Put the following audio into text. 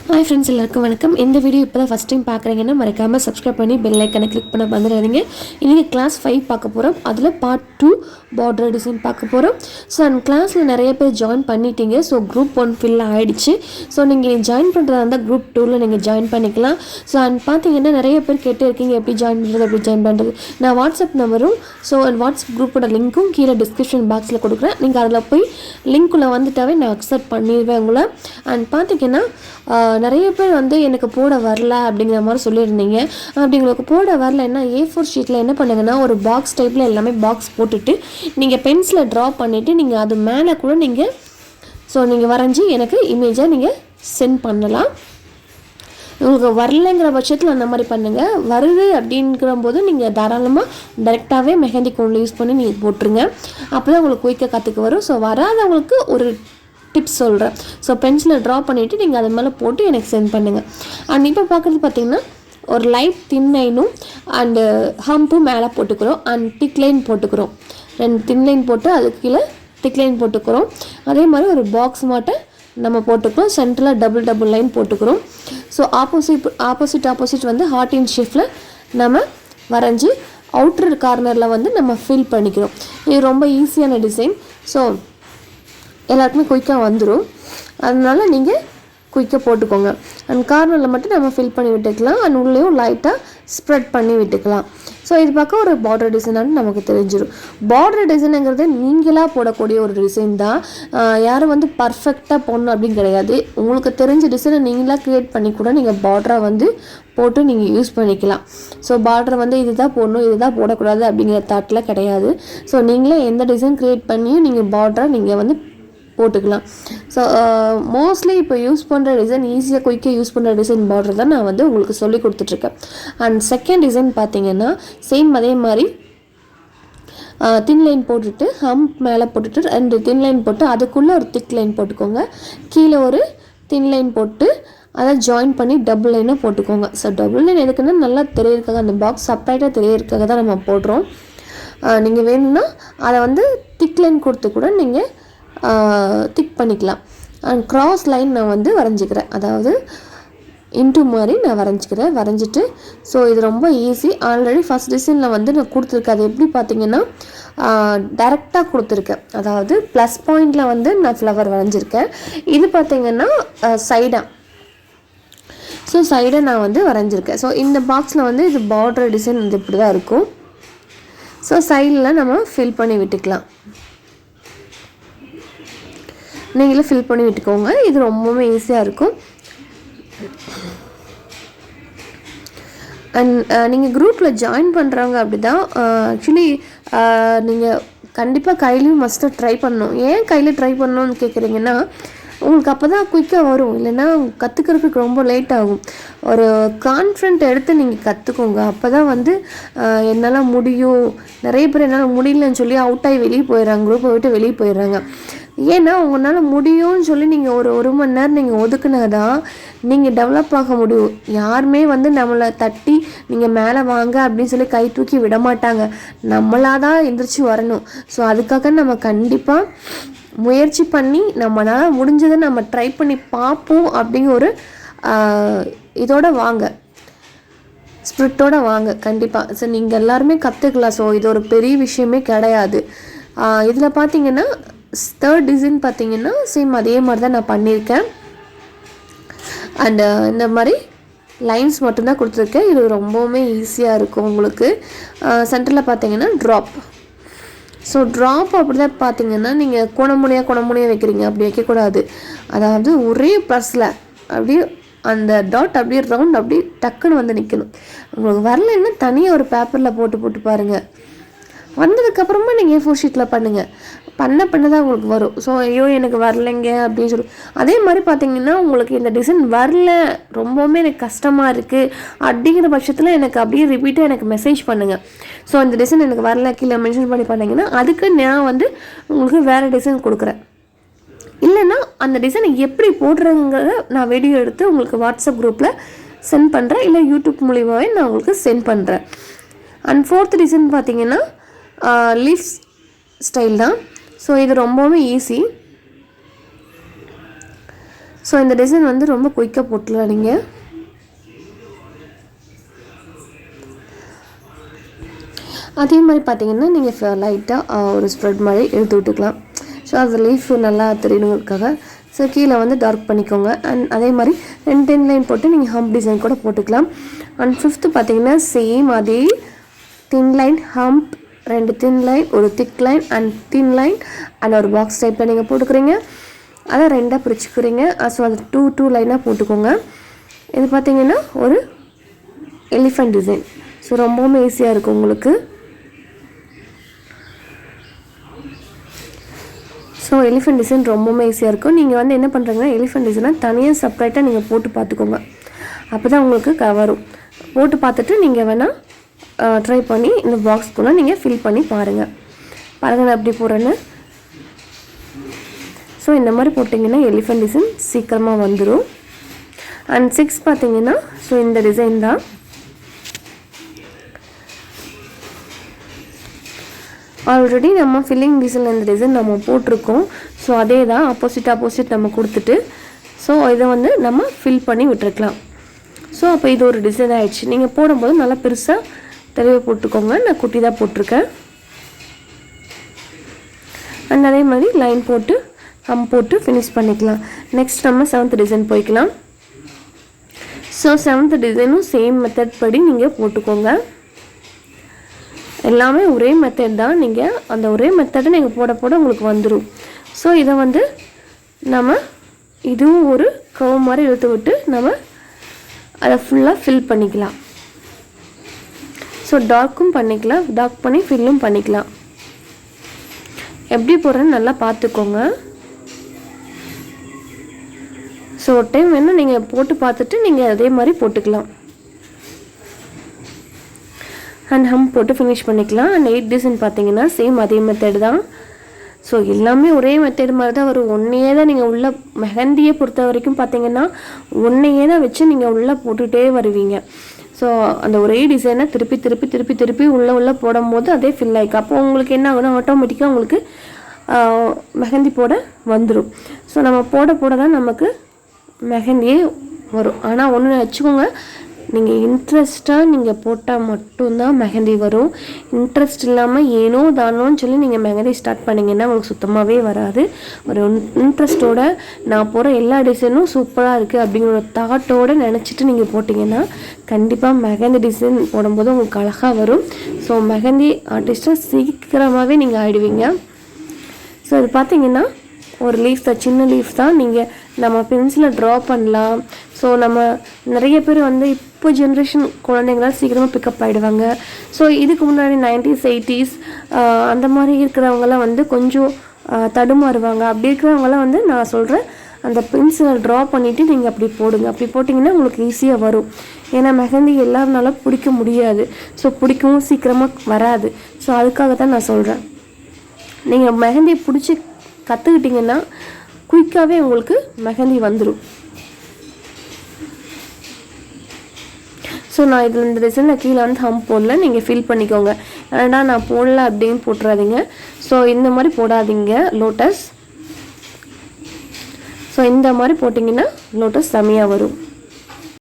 Hi friends, எல்லாருக்கும் வணக்கம். இந்த வீடியோ இப்போதான் ஃபர்ஸ்ட் டைம் பார்க்குறீங்கன்னா மறக்காமல் சப்ஸ்கிரைப் பண்ணி பெல் ஐக்கனை கிளிக் பண்ண வந்துடாதீங்க. இன்றைக்கி கிளாஸ் 5 பார்க்க போகிறோம். அதில் பார்ட் 2 பார்டர் டிசைன் பார்க்க போகிறோம். ஸோ அந்த கிளாஸில் நிறைய பேர் ஜாயின் பண்ணிட்டீங்க. ஸோ குரூப் 1 ஃபில் ஆகிடுச்சு. ஸோ நீங்கள் ஜாயின் பண்ணுறதா இருந்தால் குரூப் 2ல் நீங்கள் ஜாயின் பண்ணிக்கலாம். ஸோ அண்ட் பார்த்தீங்கன்னா நிறைய பேர் கேட்டே இருக்கீங்க எப்படி ஜாயின் பண்ணுறது. நான் வாட்ஸ்அப் நம்பரும் வாட்ஸ்அப் குரூப்போட லிங்க்கும் கீழே டிஸ்கிரிப்ஷன் பாக்ஸில் கொடுக்குறேன். நீங்கள் அதில் போய் லிங்க்குள்ளே வந்துட்டாவே நான் அக்செப்ட் பண்ணிடுவேன் உங்களை. அண்ட் பார்த்தீங்கன்னா நிறைய பேர் எனக்கு போட வரல அப்படிங்கிற மாதிரி சொல்லியிருந்தீங்க. அப்படிங்களுக்கு போட வரலன்னா A4 ஷீட்டில் என்ன பண்ணுங்கன்னா ஒரு பாக்ஸ் டைப்பில் எல்லாமே பாக்ஸ் போட்டுட்டு நீங்கள் பென்சிலை ட்ரா பண்ணிவிட்டு நீங்கள் அது மேலே கூட நீங்கள் வரைஞ்சி எனக்கு இமேஜாக நீங்கள் சென்ட் பண்ணலாம். உங்களுக்கு வரலைங்கிற பட்சத்தில் அந்த மாதிரி பண்ணுங்கள். வருது அப்படிங்கிற போது நீங்கள் தாராளமாக டைரெக்டாகவே மெஹந்தி கோனில் யூஸ் பண்ணி நீங்கள் போட்டுருங்க. அப்போ தான் உங்களுக்கு குயிக்காக கற்றுக்க வரும். ஸோ வராதவங்களுக்கு ஒரு டிப்ஸ் சொல்கிறேன். ஸோ பென்சிலை ட்ரா பண்ணிவிட்டு நீங்கள் அது மேலே போட்டு எனக்கு சென்ட் பண்ணுங்கள். அண்ட் இப்போ பார்க்குறது பார்த்திங்கன்னா ஒரு லைட் தின் லைனும் அண்டு ஹம்பும் மேலே போட்டுக்கிறோம். அண்ட் டிக் லைன் போட்டுக்கிறோம். 2 தின் லைன் போட்டு அதுக்கு கீழே டிக் லைன் போட்டுக்கிறோம். அதே மாதிரி ஒரு பாக்ஸ் மாட்டை நம்ம போட்டுக்கிறோம். சென்டரில் டபுள் லைன் போட்டுக்கிறோம். ஸோ ஆப்போசிட் ஹார்ட் இன் ஷேப்பில் நம்ம வரைஞ்சி அவுட்டர் கார்னரில் நம்ம ஃபில் பண்ணிக்கிறோம். இது ரொம்ப ஈஸியான டிசைன். ஸோ எல்லாருக்குமே குயிக்காக வந்துடும். அதனால் நீங்கள் குயிக்காக போட்டுக்கோங்க. அண்ட் கார்னரில் மட்டும் நம்ம ஃபில் பண்ணி விட்டுக்கலாம். அண்ட் உள்ளேயும் லைட்டாக ஸ்ப்ரெட் பண்ணி விட்டுக்கலாம். ஸோ இது பார்க்க ஒரு பார்டர் டிசைனானு நமக்கு தெரிஞ்சிடும். பார்டர் டிசைனுங்கிறது நீங்களாக போடக்கூடிய ஒரு டிசைன் தான். யாரும் பர்ஃபெக்டாக போடணும் அப்படின்னு கிடையாது. உங்களுக்கு தெரிஞ்ச டிசைனை நீங்களாக க்ரியேட் பண்ணி கூட நீங்கள் பார்டரை போட்டு நீங்கள் யூஸ் பண்ணிக்கலாம். ஸோ பார்டரை இதுதான் போடணும் இதுதான் போடக்கூடாது அப்படிங்கிற தாட்டில் கிடையாது. ஸோ நீங்களே எந்த டிசைன் க்ரியேட் பண்ணியும் நீங்கள் பார்டரை நீங்கள் போட்டுக்கலாம். ஸோ மோஸ்ட்லி இப்போ யூஸ் பண்ணுற டிசைன் ஈஸியாக குயிக்காக யூஸ் பண்ணுற டிசைன் பார்டர் தான் நான் உங்களுக்கு சொல்லி கொடுத்துட்ருக்கேன். அண்ட் செகண்ட் டிசைன் பார்த்தீங்கன்னா சேம் அதே மாதிரி தின் லைன் போட்டுட்டு ஹம்ப் மேலே போட்டுட்டு 2 தின் லைன் போட்டு அதுக்குள்ளே ஒரு திக் லைன் போட்டுக்கோங்க. கீழே ஒரு தின் லைன் போட்டு அதை ஜாயின் பண்ணி டபுள் லைனாக போட்டுக்கோங்க. ஸோ டபுள் லைன் எதுக்குன்னா நல்லா தெரியறதுக்காக அந்த பாக்ஸ் செப்பரேட்டாக தெரியறதுக்காக தான் நம்ம போடுறோம். நீங்கள் வேணும்னா அதை திக் லைன் கொடுத்து கூட நீங்கள் திக் பண்ணிக்கலாம். அண்ட் கிராஸ் லைன் நான் வரைஞ்சிக்கிறேன். அதாவது இன்ட்டு மாதிரி நான் வரைஞ்சிட்டு ஸோ இது ரொம்ப ஈஸி. ஆல்ரெடி ஃபஸ்ட் டிசைனில் நான் கொடுத்துருக்கேன். அது எப்படி பார்த்தீங்கன்னா டைரெக்டாக கொடுத்துருக்கேன். அதாவது ப்ளஸ் பாயிண்டில் நான் ஃப்ளவர் வரைஞ்சிருக்கேன். இது பார்த்தீங்கன்னா சைடாக நான் வரைஞ்சிருக்கேன். ஸோ இந்த பாக்ஸில் இது பார்டர் டிசைன் இப்படி தான் இருக்கும். ஸோ சைடில் நம்ம ஃபில் பண்ணி விட்டுக்கலாம். நீங்களே ஃபில் பண்ணி விட்டுக்கோங்க. இது ரொம்பவுமே ஈஸியாக இருக்கும். அண்ட் நீங்கள் குரூப்பில் ஜாயின் பண்ணுறவங்க அப்படி தான். ஆக்சுவலி நீங்கள் கண்டிப்பாக கையிலையும் மஸ்ட்டாக ட்ரை பண்ணணும். ஏன் கையில் ட்ரை பண்ணணும்னு கேட்குறீங்கன்னா உங்களுக்கு அப்போ தான் குயிக்காக வரும். இல்லைன்னா கற்றுக்கிறதுக்கு ரொம்ப லேட் ஆகும். ஒரு கான்ஃபிடென்ட் எடுத்து நீங்கள் கற்றுக்கோங்க. அப்போ தான் என்னால் முடியும். நிறைய பேர் என்னால் முடியலன்னு சொல்லி அவுட் ஆகி வெளியே போயிடுறாங்க. குரூப்பை விட்டு வெளியே போயிடுறாங்க. ஏன்னா உங்களால் முடியும்னு சொல்லி நீங்கள் ஒரு மணி நேரம் நீங்கள் ஒதுக்குனா தான் நீங்கள் டெவலப் ஆக முடியும். யாருமே நம்மளை தட்டி நீங்கள் மேலே வாங்க அப்படின்னு சொல்லி கை தூக்கி விட மாட்டாங்க. நம்மளாக தான் எந்திரிச்சு வரணும். ஸோ அதுக்காக நம்ம கண்டிப்பாக முயற்சி பண்ணி நம்மளால் முடிஞ்சதை நம்ம ட்ரை பண்ணி பார்ப்போம் அப்படிங்கிற ஒரு இதோட வாங்க, ஸ்பிரிட்டோட வாங்க கண்டிப்பாக. ஸோ நீங்கள் எல்லாருமே கற்றுக்கலாம். ஸோ இது ஒரு பெரிய விஷயமே கிடையாது. இதில் பார்த்தீங்கன்னா தேர்ட் டிசைன் பார்த்தீங்கன்னா சேம் அதே மாதிரி தான் நான் பண்ணியிருக்கேன். அண்டு இந்த மாதிரி லைன்ஸ் மட்டும்தான் கொடுத்துருக்கேன். இது ரொம்பவுமே ஈஸியாக இருக்கும் உங்களுக்கு. சென்டரில் பார்த்தீங்கன்னா ட்ராப். ஸோ ட்ராப் அப்படி தான் பார்த்தீங்கன்னா நீங்கள் குணமுனையாக வைக்கிறீங்க. அப்படி வைக்கக்கூடாது. அதாவது ஒரே ப்ளஸில் அப்படியே அந்த டாட் அப்படியே ரவுண்ட் அப்படியே டக்குன்னு நிற்கணும். உங்களுக்கு வரலைன்னா தனியாக ஒரு பேப்பரில் போட்டு பாருங்கள். வந்ததுக்கப்புறமா நீங்கள் A4 ஷீட்டில் பண்ணுங்கள். பண்ண தான் உங்களுக்கு வரும். ஸோ ஐயோ எனக்கு வரலைங்க அப்படின்னு சொல்லி அதே மாதிரி பார்த்தீங்கன்னா உங்களுக்கு இந்த டிசைன் வரல ரொம்பவுமே எனக்கு கஷ்டமாக இருக்குது அப்படிங்கிற பட்சத்தில் எனக்கு அப்படியே ரிப்பீட்டாக எனக்கு மெசேஜ் பண்ணுங்கள். ஸோ இந்த டிசைன் எனக்கு வரல கீழே மென்ஷன் பண்ணி பண்ணிங்கன்னா அதுக்கு நான் உங்களுக்கு வேறு டிசைன் கொடுக்குறேன். இல்லைன்னா அந்த டிசைனை எப்படி போடுறதுங்கிறத நான் வீடியோ எடுத்து உங்களுக்கு வாட்ஸ்அப் குரூப்பில் சென்ட் பண்ணுறேன். இல்லை யூடியூப் மூலியமாகவே நான் உங்களுக்கு சென்ட் பண்ணுறேன். அண்ட் ஃபோர்த் டிசைன் பார்த்தீங்கன்னா லீஃப் ஸ்டைல் தான். ஸோ இது ரொம்பவுமே ஈஸி. ஸோ இந்த டிசைன் வந்து ரொம்ப குயிக்காக போட்டுடலாம் நீங்கள். அதே மாதிரி பார்த்தீங்கன்னா நீங்கள் லைட்டாக ஒரு ஸ்ப்ரெட் மாதிரி எடுத்து விட்டுக்கலாம். ஸோ அது லீஃப் நல்லா தெரியணுங்கிறதுக்காக ஸோ கீழே வந்து டார்க் பண்ணிக்கோங்க. அண்ட் அதே மாதிரி 2 லைன் போட்டு நீங்கள் ஹம்ப் டிசைன் கூட போட்டுக்கலாம். அண்ட் 5th பார்த்தீங்கன்னா சேம் அதே thin line hump, 2 thin line, ஒரு thick line and thin line and ஒரு பாக்ஸ் டைப்பில் நீங்கள் போட்டுக்கிறீங்க. அதை 2ஆக பிரிச்சுக்கிறீங்க. ஸோ அது 2 லைனாக போட்டுக்கோங்க. இது பார்த்தீங்கன்னா ஒரு எலிஃபண்ட் டிசைன். ஸோ ரொம்பவுமே ஈஸியாக இருக்கும் உங்களுக்கு. ஸோ எலிஃபண்ட் டிசைன் ரொம்பவுமே ஈஸியாக இருக்கும். நீங்கள் வந்து என்ன பண்ணுறீங்கன்னா எலிஃபண்ட் டிசைனை தனியாக செப்பரேட்டாக நீங்கள் போட்டு பார்த்துக்கோங்க. அப்போ தான் உங்களுக்கு வரும். போட்டு பார்த்துட்டு நீங்கள் வேணால் ட்ரை பண்ணி இந்த பாக்ஸ்க்குள்ளே நீங்கள் ஃபில் பண்ணி பாருங்கள். நான் எப்படி போடுறேன்னு. ஸோ இந்த மாதிரி போட்டிங்கன்னா எலிஃபண்ட் டிசைன் சீக்கிரமாக வந்துடும். அண்ட் 6 பார்த்தீங்கன்னா ஸோ இந்த டிசைன் தான். ஆல்ரெடி நம்ம ஃபில்லிங் டிசைன் இந்த டிசைன் நம்ம போட்டிருக்கோம். ஸோ அதே தான் ஆப்போசிட் நம்ம கொடுத்துட்டு ஸோ இதை வந்து நம்ம ஃபில் பண்ணி விட்டுருக்கலாம். ஸோ அப்போ இது ஒரு டிசைன் ஆகிடுச்சு. நீங்கள் போடும்போது நல்லா பெருசாக தெளிவாக போட்டுக்கோங்க. நான் குட்டி தான் போட்டிருக்கேன். அண்ட் அதே மாதிரி லைன் போட்டு போட்டு ஃபினிஷ் பண்ணிக்கலாம். நெக்ஸ்ட் நம்ம 7th டிசைன் போய்க்கலாம். ஸோ 7th டிசைனும் சேம் மெத்தட் படி நீங்கள் போட்டுக்கோங்க. எல்லாமே ஒரே மெத்தட் தான். நீங்கள் அந்த ஒரே மெத்தடை நீங்கள் போட உங்களுக்கு வந்துடும். ஸோ இதை வந்து நம்ம இதுவும் ஒரு கர்வ் மாதிரி இழுத்து விட்டு நம்ம அதை ஃபுல்லாக ஃபில் பண்ணிக்கலாம். ஸோ டார்க்கும் பண்ணிக்கலாம், டார்க் பண்ணி ஃபில்லும் பண்ணிக்கலாம். எப்படி போடுறேன்னு நல்லா பார்த்துக்கோங்க. ஸோ ஒரு டைம் வேணால் நீங்கள் போட்டு பார்த்துட்டு நீங்கள் அதே மாதிரி போட்டுக்கலாம். அண்ட் ஹம் போட்டு ஃபினிஷ் பண்ணிக்கலாம். அண்ட் 8 டிசைன் பார்த்தீங்கன்னா சேம் அதே மெத்தட் தான். ஸோ எல்லாமே ஒரே மெத்தட் மாதிரி தான் வரும். ஒன்றையே தான் நீங்கள் உள்ளே மெஹந்தியை பொறுத்த வரைக்கும் பார்த்தீங்கன்னா ஒன்றையே தான் வச்சு நீங்கள் உள்ளே போட்டுகிட்டே வருவீங்க. ஸோ அந்த ஒரே டிசைனை திருப்பி உள்ளே போடும்போது அதே ஃபில் ஆகிக்கும். அப்போ உங்களுக்கு என்ன ஆகுனா ஆட்டோமேட்டிக்காக உங்களுக்கு மெஹந்தி போட வந்துடும். ஸோ நம்ம போட தான் நமக்கு மெஹந்தியே வரும். ஆனால் ஒன்று வச்சுக்கோங்க, நீங்கள் இன்ட்ரெஸ்ட்டாக நீங்கள் போட்டால் மட்டும்தான் மெஹந்தி வரும். இன்ட்ரெஸ்ட் இல்லாமல் ஏனோ தானோன்னு சொல்லி நீங்கள் மெஹந்தி ஸ்டார்ட் பண்ணிங்கன்னா உங்களுக்கு சுத்தமாகவே வராது. ஒரு இன்ட்ரெஸ்ட்டோட நான் போகிற எல்லா டிசைனும் சூப்பராக இருக்குது அப்படிங்கிற ஒரு தாட்டோடு நினச்சிட்டு நீங்கள் போட்டிங்கன்னா கண்டிப்பாக மெஹந்தி டிசைன் போடும்போது உங்களுக்கு அழகாக வரும். ஸோ மெஹந்தி ஆர்டிஸ்ட்டாக சீக்கிரமாகவே நீங்கள் ஆகிடுவீங்க. ஸோ இது பார்த்தீங்கன்னா ஒரு லீஃப் தான், சின்ன லீஃப் தான். நீங்கள் நம்ம பென்சிலை ட்ரா பண்ணலாம். ஸோ நம்ம நிறைய பேர் வந்து இப்போ ஜென்ரேஷன் குழந்தைங்களாம் சீக்கிரமாக பிக்கப் ஆகிடுவாங்க. ஸோ இதுக்கு முன்னாடி 90s 80s அந்த மாதிரி இருக்கிறவங்களாம் வந்து கொஞ்சம் தடுமாறுவாங்க. அப்படி இருக்கிறவங்களாம் வந்து நான் சொல்கிறேன் அந்த பென்சிலை ட்ரா பண்ணிவிட்டு நீங்கள் அப்படி போடுங்க. அப்படி போட்டிங்கன்னா உங்களுக்கு ஈஸியாக வரும். ஏன்னா மெஹந்தி எல்லாருனாலும் பிடிக்க முடியாது. ஸோ பிடிக்கவும் சீக்கிரமாக வராது. ஸோ அதுக்காக தான் நான் சொல்கிறேன். நீங்கள் மெஹந்தியை பிடிச்சி கற்றுக்கிட்டிங்கன்னா குயிக்காகவே உங்களுக்கு மெஹந்தி வந்துடும். ஸோ நான் இதில் இந்த டிசைனில் கீழே வந்து ஹம் போடல, நீங்கள் ஃபில் பண்ணிக்கோங்க. ஏன்னா நான் போடல அப்படின்னு போட்டுறாதீங்க. ஸோ இந்த மாதிரி போடாதீங்க லோட்டஸ். ஸோ இந்த மாதிரி போட்டிங்கன்னா லோட்டஸ் செம்மையாக வரும்.